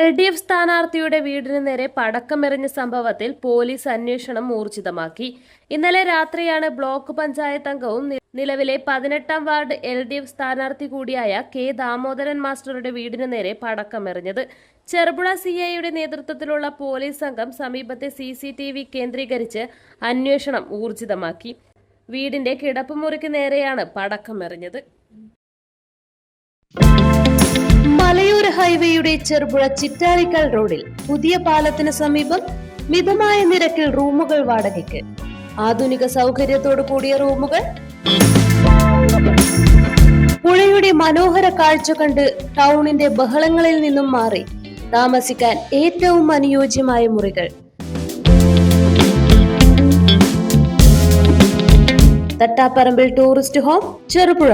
LDF സ്ഥാനാർത്ഥിയുടെ വീടിന് നേരെ പടക്കമെറിഞ്ഞ സംഭവത്തിൽ പോലീസ് അന്വേഷണം ഊർജിതമാക്കി. ഇന്നലെ രാത്രിയാണ് ബ്ലോക്ക് പഞ്ചായത്ത് അംഗവും നിലവിലെ 18ാം വാർഡ് LDF സ്ഥാനാർത്ഥി കൂടിയായ കെ ദാമോദരൻ മാസ്റ്ററുടെ വീടിന് നേരെ പടക്കമെറിഞ്ഞത്. ചെറുപുഴ CIയുടെ നേതൃത്വത്തിലുള്ള പോലീസ് സംഘം സമീപത്തെ CCTV കേന്ദ്രീകരിച്ച് അന്വേഷണം ഊർജിതമാക്കി. വീടിന്റെ കിടപ്പുമുറിക്ക് നേരെയാണ് പടക്കമെറിഞ്ഞത്. മലയോര ഹൈവേയുടെ ചെറുപുഴ ചിറ്റാരിക്കൽ റോഡിൽ പുതിയ പാലത്തിന് സമീപം മിതമായ നിരക്കിൽ റൂമുകൾ വാടകയ്ക്ക്. ആധുനിക സൗകര്യത്തോടു കൂടിയ റൂമുകൾ, പുഴയുടെ മനോഹര കാഴ്ച കണ്ട് ടൗണിന്റെ ബഹളങ്ങളിൽ നിന്നും മാറി താമസിക്കാൻ ഏറ്റവും അനുയോജ്യമായ മുറികൾ. Thattaparambil tourist home, Cherupuzha.